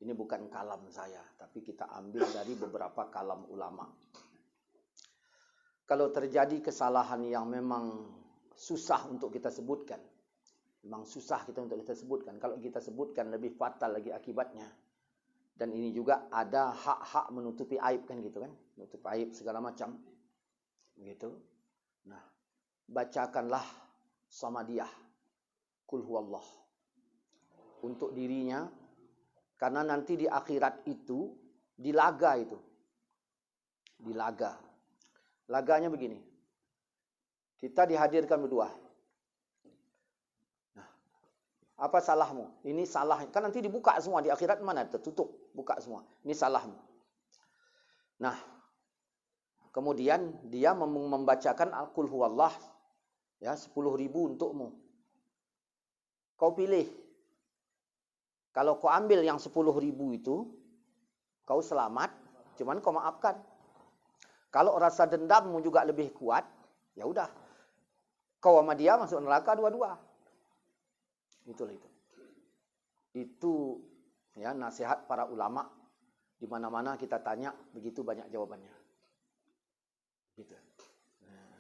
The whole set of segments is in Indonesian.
Ini bukan kalam saya, tapi kita ambil dari beberapa kalam ulama. Kalau terjadi kesalahan yang memang susah untuk kita sebutkan, memang susah untuk kita sebutkan. Kalau kita sebutkan lebih fatal lagi akibatnya. Dan ini juga ada hak-hak menutupi aib kan gitu kan, menutupi aib segala macam, gitu. Nah, bacakanlah Samadiyah, Qul huwallah untuk dirinya, karena nanti di akhirat itu dilaga itu, dilaga. Laganya begini, kita dihadirkan berdua. Nah, apa salahmu? Ini salah. Kan nanti dibuka semua di akhirat, mana tertutup, buka semua. Ini salahmu. Nah, kemudian dia membacakan Qul huwallah ya 10.000 untukmu. Kau pilih. Kalau kau ambil yang 10.000 itu, kau selamat, cuman kau maafkan. Kalau rasa dendammu juga lebih kuat, ya udah. Kau sama dia masuk neraka dua-dua. Itulah itu. Itu ya nasihat para ulama. Di mana-mana kita tanya, begitu banyak jawabannya. Gitu. Nah,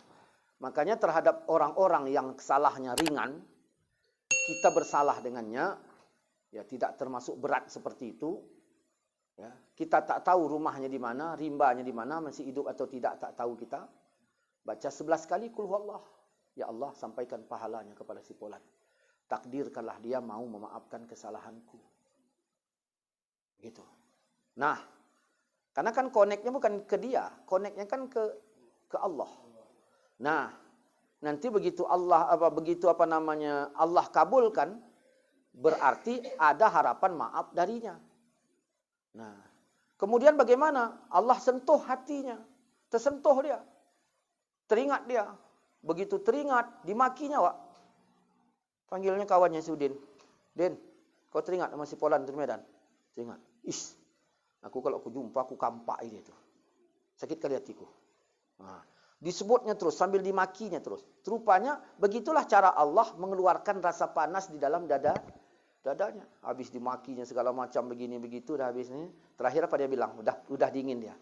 makanya terhadap orang-orang yang salahnya ringan, kita bersalah dengannya, ya tidak termasuk berat seperti itu. Ya, kita tak tahu rumahnya di mana, rimbanya di mana, masih hidup atau tidak, tak tahu kita. Baca 11 kali Qul huwallah. Ya Allah, sampaikan pahalanya kepada si Fulan. Takdirkanlah dia mau memaafkan kesalahanku. Gitu. Nah, karena kan koneknya bukan ke dia, koneknya kan ke Allah. Nah, nanti begitu Allah Allah kabulkan, berarti ada harapan maaf darinya. Nah, kemudian bagaimana? Allah sentuh hatinya, tersentuh dia, teringat dia. Begitu teringat, dimakinya, Wak. Panggilnya kawannya si Udin. Den, kau teringat sama si Polan di Medan? Teringat. Ish, aku kalau aku jumpa, aku kampak dia tuh. Sakit kali hatiku. Nah, disebutnya terus, sambil dimakinya terus. Rupanya, begitulah cara Allah mengeluarkan rasa panas di dalam dadanya. Habis dimakinya segala macam begini begitu, dah habis ini. Terakhir apa dia bilang? Udah dingin dia.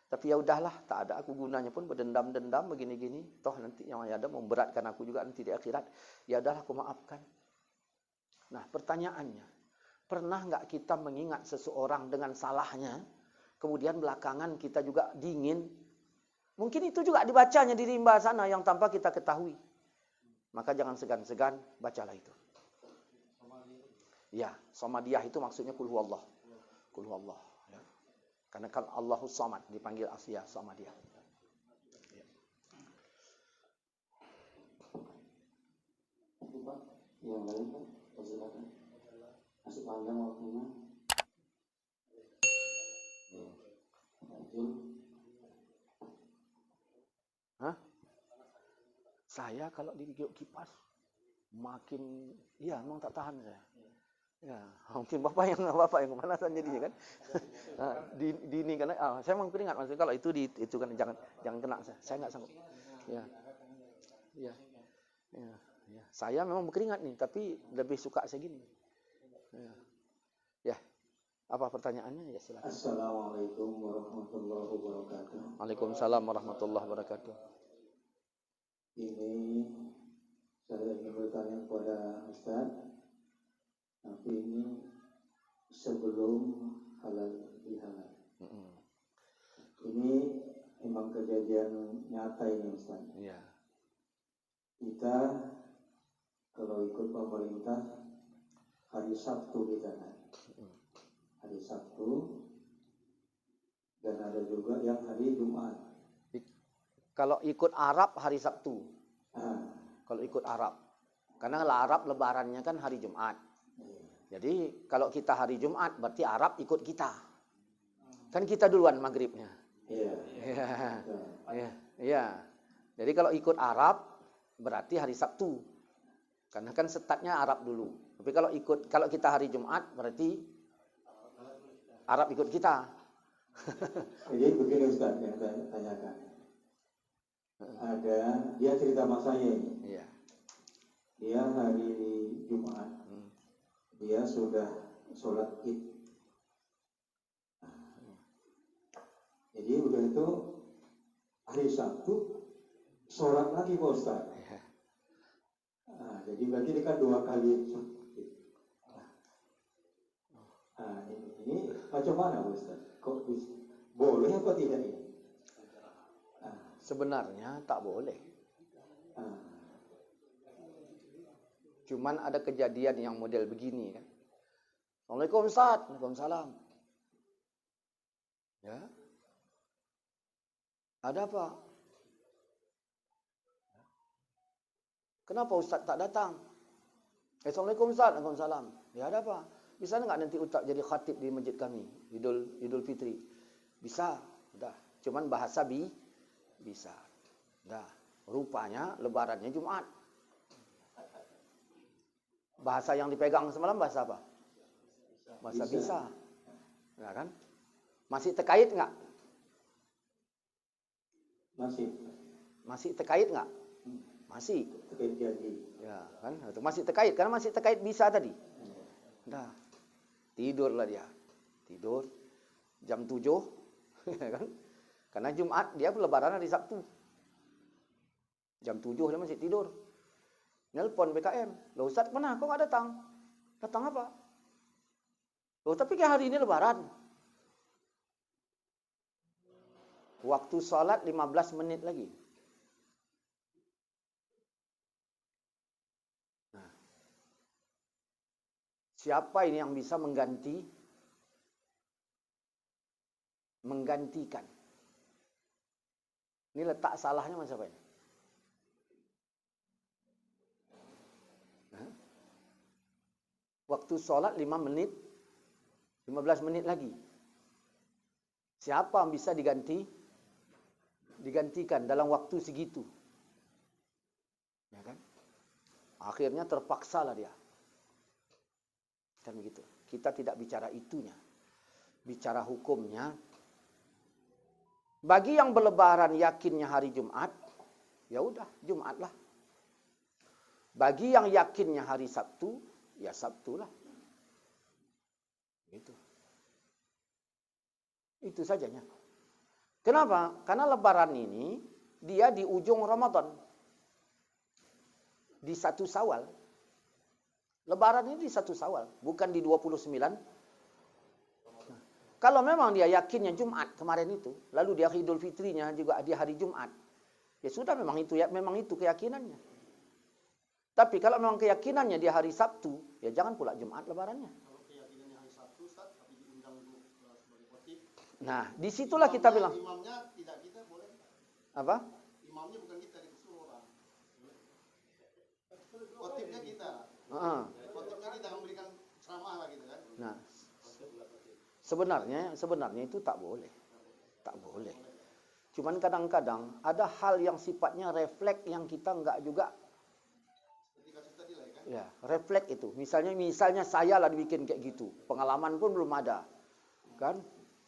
Tapi ya udahlah, tak ada aku gunanya pun berdendam-dendam begini-gini. Toh nanti yang ada memberatkan aku juga nanti di akhirat. Ya udahlah, aku maafkan. Nah, pertanyaannya, pernah nggak kita mengingat seseorang dengan salahnya, kemudian belakangan kita juga dingin? Mungkin itu juga dibacanya di rimba sana yang tanpa kita ketahui. Maka jangan segan-segan, bacalah itu. Ya, Samadiyah itu maksudnya Qul huwallah. Qul huwallah. Ya. Karena kan Allahus Samad dipanggil Asya Samadiyah. Ya. Itu Pak, yang lain Pak, silakan. Masih panjang waktunya. Hah? Saya kalau di kipas makin, ya memang tak tahan saya. Ya, mungkin bapak yang kemanasan jadinya kan? Dini karena saya memang keringat maksudnya kalau itu kan jangan kena saya nggak sanggup. Ya. Saya memang berkeringat nih, tapi lebih suka segini. Ya. Apa pertanyaannya? Ya silakan. Assalamualaikum warahmatullahi wabarakatuh. Waalaikumsalam warahmatullahi wabarakatuh. Ini saya ingin bertanya kepada Ustaz. Tapi ini sebelum halal bihalal. Ini memang kejadian nyata ini Ustaz. Iya. Kita kalau ikut pemerintah hari Sabtu kita kan. Hari Sabtu dan ada juga yang hari Jumat. Kalau ikut Arab hari Sabtu. Kalau ikut Arab. Karena Arab lebarannya kan hari Jumat. Jadi kalau kita hari Jumat berarti Arab ikut kita. Kan kita duluan maghribnya. Iya. Jadi kalau ikut Arab berarti hari Sabtu. Karena kan setatnya Arab dulu. Tapi kalau kita hari Jumat berarti Arab ikut kita. Jadi begini Ustaz yang saya tanyakan. Dia cerita sama saya ini. Iya. Dia hari Jumat. Dia sudah sholat Id Jadi udah itu hari Sabtu sholat lagi Pak Ustaz. Nah, jadi berarti ini kan 2 kali. Nah, ini macam mana Pak Ustaz? Kok boleh apa tidak ini? Sebenarnya tak boleh. Ah, Cuman ada kejadian yang model begini kan. Assalamualaikum Ustaz. Waalaikumsalam. Ya. Ada apa? Kenapa Ustaz tak datang? Assalamualaikum Ustaz. Waalaikumsalam. Ya ada apa? Bisa enggak nanti Ustaz jadi khatib di masjid kami Idul Fitri? Bisa. Dah. Cuman bahasa bisa. Dah. Rupanya lebarannya Jumat. Bahasa yang dipegang semalam bahasa apa? Bahasa bisa. Ya kan? Masih terkait enggak? Masih terkait enggak? Masih. terkait janji. Ya, kan? Itu masih terkait karena masih terkait bisa tadi. Dah. Tidurlah dia. Tidur jam 7 kan? Karena Jumat dia lebaran hari Sabtu. Jam 7 dia masih tidur. Nelpon BKM. Loh Ustaz mana kok enggak datang? Datang apa? Loh tapi kan hari ini lebaran. Waktu sholat 15 menit lagi. Nah, siapa ini yang bisa menggantikan? Ini letak salahnya macam apa ini? Nah, waktu sholat 5 menit, 15 menit lagi. Siapa yang bisa digantikan dalam waktu segitu? Ya kan? Akhirnya terpaksalah dia. Kan begitu. Kita tidak bicara itunya. Bicara hukumnya. Bagi yang berlebaran yakinnya hari Jumat, ya udah, Jumatlah. Bagi yang yakinnya hari Sabtu, ya Sabtulah. Gitu. Itu sajanya. Kenapa? Karena lebaran ini dia di ujung Ramadan. Di 1 Syawal. Lebaran ini di 1 Syawal, bukan di 29. Nah, kalau memang dia yakinnya Jumat kemarin itu, lalu dia Idul Fitrinya juga di hari Jumat. Ya sudah memang itu keyakinannya. Tapi kalau memang keyakinannya di hari Sabtu, ya jangan pula Jumat lebarannya. Kalau keyakinannya hari Sabtu, Ustaz, tapi diundang untuk sebagai khotib. Nah, disitulah kita bilang. Imamnya tidak kita boleh. Apa? Imamnya bukan kita, disuruh orang. Khotibnya kita. Khotibnya kita memberikan ceramah lah gitu kan. Nah, sebenarnya itu tak boleh. Tak boleh. Cuman kadang-kadang ada hal yang sifatnya refleks yang kita enggak juga. Seperti kasus tadi lah ya kan. Ya, refleks itu. Misalnya saya lah dibikin kayak gitu. Pengalaman pun belum ada. Kan?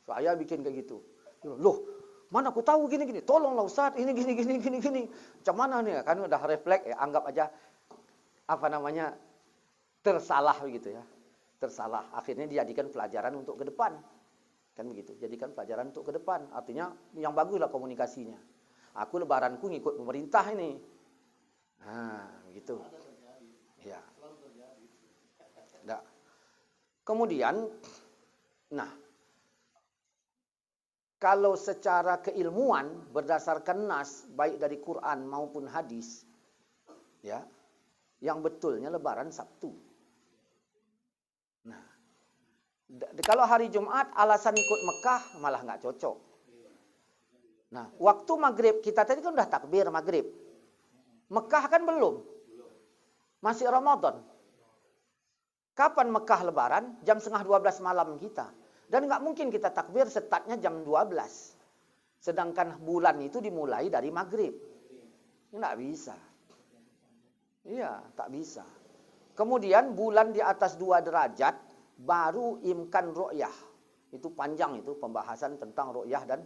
Saya bikin kayak gitu. Loh, mana aku tahu gini-gini. Tolonglah Ustaz, ini gini. Macam mana nih? Kan udah refleks ya, anggap aja tersalah begitu ya. Tersalah. Akhirnya dijadikan pelajaran untuk ke depan. Kan begitu. Jadikan pelajaran untuk ke depan. Artinya yang baguslah komunikasinya. Aku lebaranku ngikut pemerintah ini. Nah, begitu. Ya. Nah. Kemudian kalau secara keilmuan berdasarkan nas baik dari Quran maupun hadis, ya, yang betulnya lebaran Sabtu. Nah, kalau hari Jumat alasan ikut Mekah malah nggak cocok. Nah, waktu maghrib kita tadi kan udah takbir maghrib. Mekah kan belum, masih Ramadan. Kapan Mekah lebaran? Jam 11:30 malam kita. Dan nggak mungkin kita takbir startnya jam 12. Sedangkan bulan itu dimulai dari maghrib. Nggak bisa. Iya, tak bisa. Kemudian bulan di atas 2 derajat, baru imkan ru'yah. Itu panjang itu pembahasan tentang ru'yah dan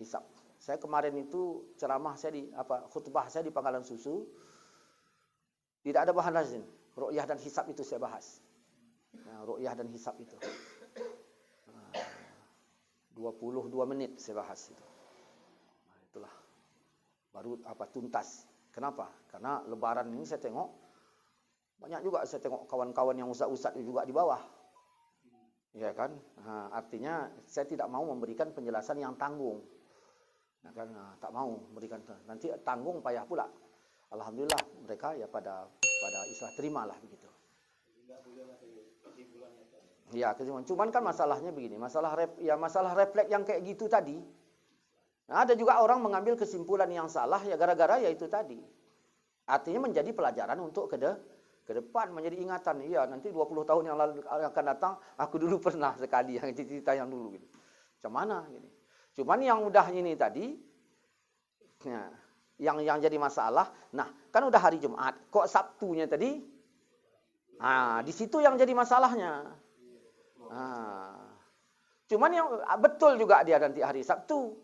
hisab. Saya kemarin itu khutbah saya di Pangkalan Susu. Tidak ada bahan lain. Ru'yah dan hisab itu saya bahas. Nah, ru'yah dan hisab itu. 22 menit saya bahas itu. Nah, itulah. Baru tuntas. Kenapa? Karena lebaran ini saya tengok banyak juga saya tengok kawan-kawan yang ustaz-ustaz juga di bawah. Ya kan? Nah, artinya saya tidak mau memberikan penjelasan yang tanggung. Ya kan? Nah, tak mau memberikan nanti tanggung payah pula. Alhamdulillah mereka ya pada istilah terimalah begitu. Ya, kesimpulan. Cuman kan masalahnya begini, masalah refleks yang kayak gitu tadi. Nah, ada juga orang mengambil kesimpulan yang salah ya gara-gara ya itu tadi. Artinya menjadi pelajaran untuk ke depan, menjadi ingatan. Iya, nanti 20 tahun yang lalu akan datang, aku dulu pernah sekali yang cerita yang dulu gitu. Macam mana gini. Cuman yang udah ini tadi ya, yang jadi masalah, nah, kan udah hari Jumat, kok Sabtunya tadi? Nah, di situ yang jadi masalahnya. Nah, cuman yang betul juga dia nanti hari Sabtu.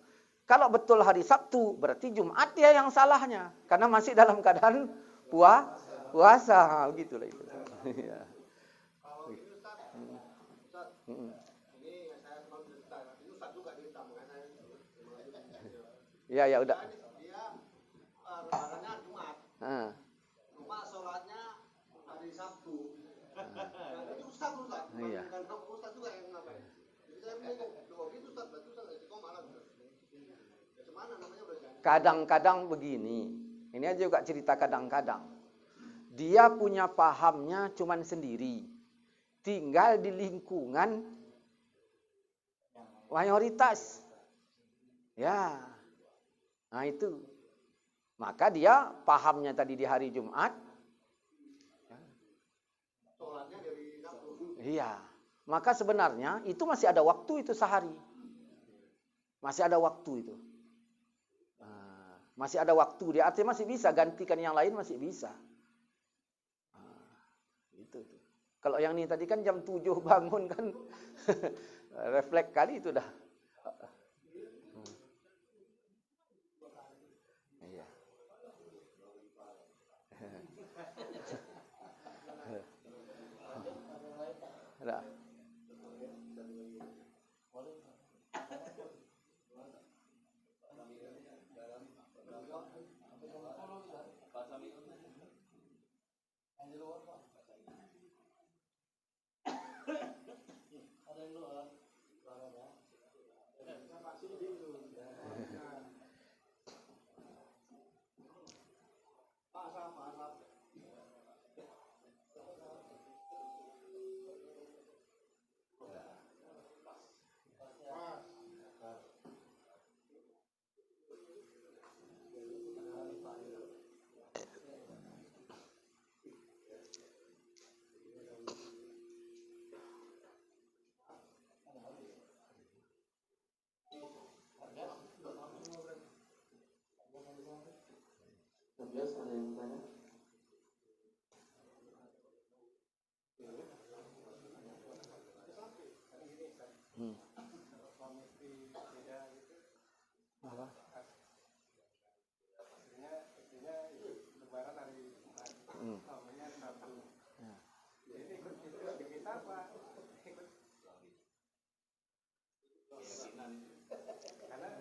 Kalau betul hari Sabtu, berarti Jumat dia yang salahnya. Karena masih dalam keadaan puasa. Begitulah itu. Kalau ini Ustaz, ini saya mau cerita, ini Ustaz juga cerita, makanya saya Ya udah. dia lebarannya Jumat. Cuma sholatnya hari Sabtu. Itu Ustaz. Iya. Bukan Ustaz juga yang ngapain. Jadi saya bingung, loh gitu Ustaz, berarti Ustaz kok malah mana namanya udah jadi. Kadang-kadang begini. Ini aja juga cerita kadang-kadang. Dia punya pahamnya cuman sendiri. Tinggal di lingkungan mayoritas. Ya. Nah itu. Maka dia pahamnya tadi di hari Jumat. Sholatnya dari Sabtu. Iya. Maka sebenarnya itu masih ada waktu itu sehari. Masih ada waktu itu. Masih ada waktu. Dia artinya masih bisa. Gantikan yang lain masih bisa. Itu. Kalau yang ini tadi kan jam 7 bangun kan. Refleks kali itu dah. Iya. Dah. Biasa ada yang tanya. Apa?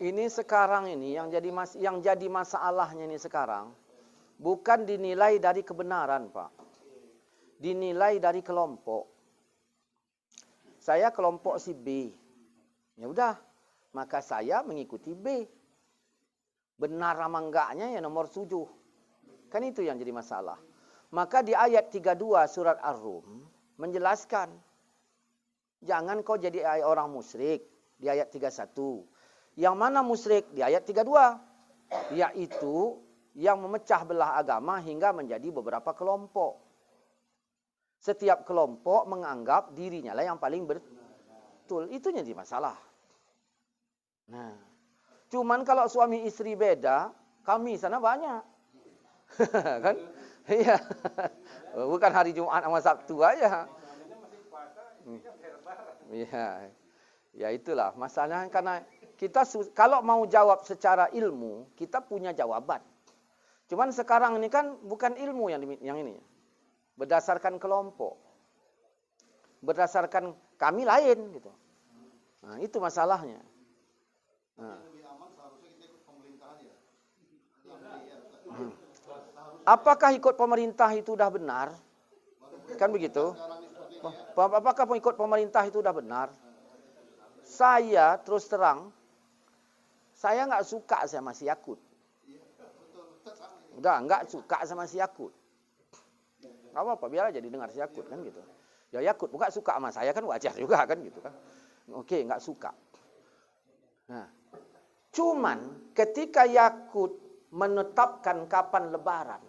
Ini sekarang ini yang jadi masalahnya ini sekarang bukan dinilai dari kebenaran, Pak. Dinilai dari kelompok. Saya kelompok si B. Ya udah, maka saya mengikuti B. Benar apa enggaknya ya nomor 7. Kan itu yang jadi masalah. Maka di ayat 32 surat Ar-Rum menjelaskan jangan kau jadi orang musyrik di ayat 31. Yang mana musyrik di ayat 32? Yaitu yang memecah belah agama hingga menjadi beberapa kelompok. Setiap kelompok menganggap dirinya lah yang paling betul. Itu jadi masalah. Nah, cuman kalau suami istri beda, kami sana banyak. Kan? Iya. Bukan hari Jumat sama Sabtu aja. Iya. Ya itulah masalahnya karena kita kalau mau jawab secara ilmu, kita punya jawaban. Cuman sekarang ini kan bukan ilmu yang ini. Berdasarkan kelompok. Berdasarkan kami lain gitu. Nah, itu masalahnya. Nah. Yang lebih aman seharusnya kita ikut pemerintahan ya. Apakah ikut pemerintah itu udah benar? Kan begitu? Apakah ikut pemerintah itu udah benar? Saya terus terang, saya nggak suka sama si Yakut. Udah nggak suka sama si Yakut. Nggak apa-apa, biar aja didengar si Yakut kan gitu. Ya Yakut bukan suka sama saya kan wajar juga kan gitu kan. Oke, nggak suka. Nah, cuman ketika Yakut menetapkan kapan Lebaran,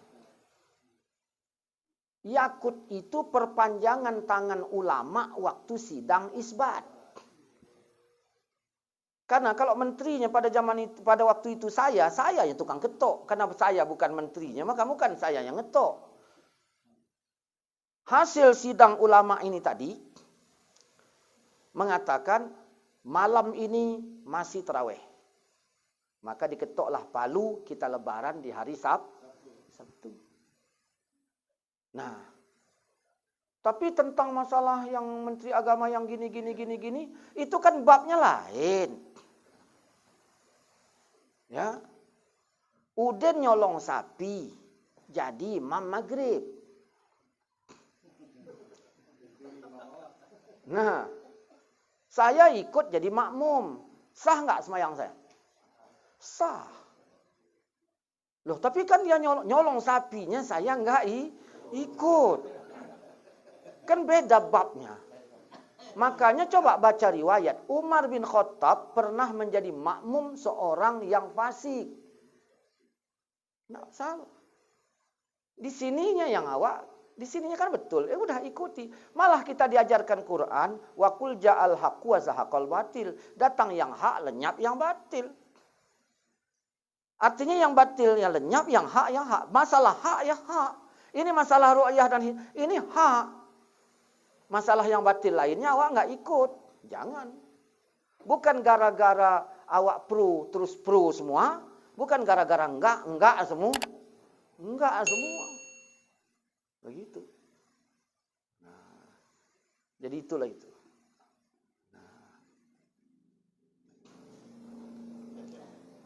Yakut itu perpanjangan tangan ulama waktu sidang isbat. Karena kalau menterinya pada zaman itu, pada waktu itu saya yang tukang ketok. Karena saya bukan menterinya, maka bukan saya yang ngetok. Hasil sidang ulama ini tadi mengatakan malam ini masih tarawih. Maka diketoklah palu, kita Lebaran di hari Sabtu. Nah, tapi tentang masalah yang Menteri Agama yang gini, itu kan babnya lain. Ya, Udin nyolong sapi, jadi imam maghrib. Nah, saya ikut jadi makmum. Sah nggak sembahyang saya? Sah. Loh, tapi kan dia nyolong sapinya, saya nggak ikut. Kan beda babnya. Makanya coba baca riwayat. Umar bin Khattab pernah menjadi makmum seorang yang fasik. Nggak salah. Di sininya yang awak, di sininya kan betul. Udah ikuti. Malah kita diajarkan Quran, wa qul ja'al haqqu wa zahaqal batil. Datang yang hak, lenyap yang batil. Artinya yang batil yang lenyap, yang hak. Masalah hak ya hak. Ini masalah ru'yah dan ini hak. Masalah yang batil lainnya awak nggak ikut. Jangan. Bukan gara-gara awak terus pro semua. Bukan gara-gara enggak semua. Enggak semua. Begitu. Nah, jadi itulah itu.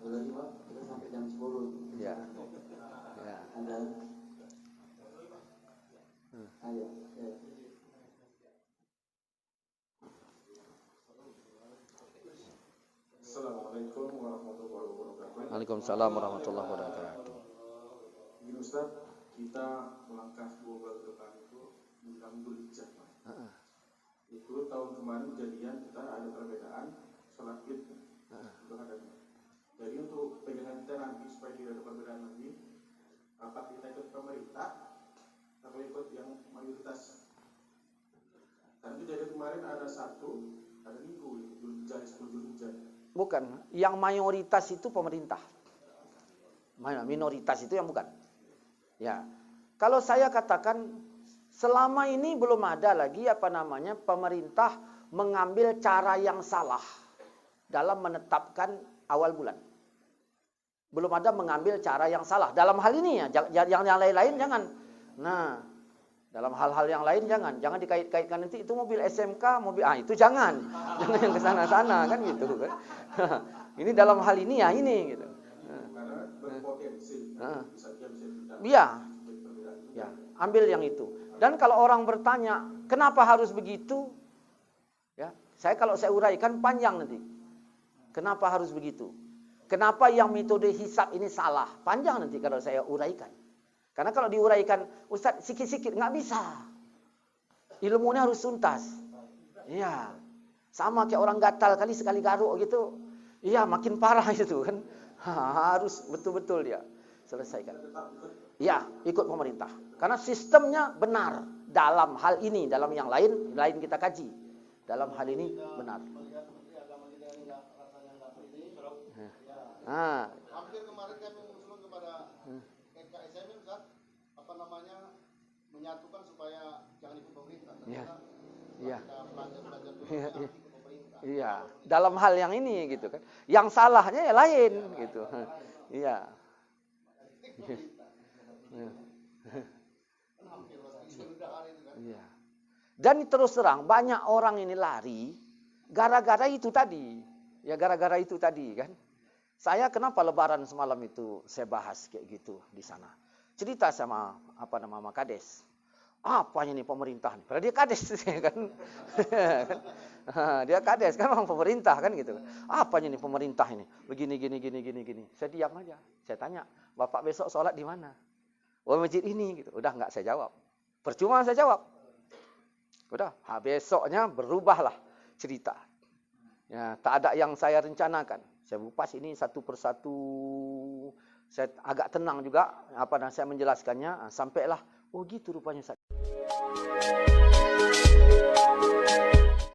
Lagi Pak, kita sampai jam 10. Ya. Ya. Ada. Ayo. Ya. Assalamualaikum warahmatullahi wabarakatuh. Waalaikumsalam warahmatullahi wabarakatuh. Ini Ustaz, kita melangkah 2 bulan ke depan itu menjelang Dzulhijjah. Itu tahun kemarin kejadian kita ada perbedaan sholat Id. Itu adanya. Jadi untuk pegangan kita nanti supaya tidak ada perbedaan lagi, apakah kita ikut pemerintah atau ikut yang mayoritas? Karena kejadian kemarin ada minggu, Dzulhijjah, 10 Dzulhijjah. Bukan, yang mayoritas itu pemerintah. Minoritas itu yang bukan. Ya. Kalau saya katakan selama ini belum ada lagi pemerintah mengambil cara yang salah dalam menetapkan awal bulan. Belum ada mengambil cara yang salah dalam hal ini ya. Yang lain-lain jangan. Nah, dalam hal-hal yang lain jangan dikait-kaitkan nanti itu mobil SMK, itu jangan yang ke sana-sana kan gitu kan. Ini dalam hal ini ya ini gitu. Karena berpotensi Iya. Ya, ambil yang itu. Dan kalau orang bertanya, kenapa harus begitu? Ya, kalau saya uraikan panjang nanti. Kenapa harus begitu? Kenapa yang metode hisab ini salah? Panjang nanti kalau saya uraikan. Karena kalau diuraikan, Ustaz sikit-sikit nggak bisa. Ilmunya harus tuntas. Iya. Sama kayak orang gatal kali sekali garuk gitu. Iya, makin parah itu kan. Harus betul-betul dia selesaikan. Ya, ikut pemerintah. Karena sistemnya benar dalam hal ini, dalam yang lain kita kaji. Dalam hal ini benar. Hampir kemarin kami mengusulkan kepada KSM Ustaz, menyatukan supaya jangan ikut pemerintah. Iya. Pelajar-pelajar dulu ikut pemerintah. Iya, dalam hal yang ini gitu kan. Yang salahnya ya lain gitu. Iya. Iya. Dan terus terang banyak orang ini lari gara-gara itu tadi. Ya gara-gara itu tadi kan. Saya kenapa lebaran semalam itu saya bahas kayak gitu di sana. Cerita sama sama Kades. Apanya nih pemerintah nih? Padahal dia Kades kan. Dia Kades kan orang pemerintah kan gitu. Apanya nih pemerintah ini? Begini gini. Saya diam aja. Saya tanya, "Bapak besok sholat di mana?" "Oh, masjid ini." gitu. Udah enggak saya jawab. Percuma saya jawab. Udah, besoknya berubahlah cerita. Ya, tak ada yang saya rencanakan. Saya kupas ini satu persatu. Saya agak tenang juga saya menjelaskannya. Sampailah, oh gitu rupanya Ustaz.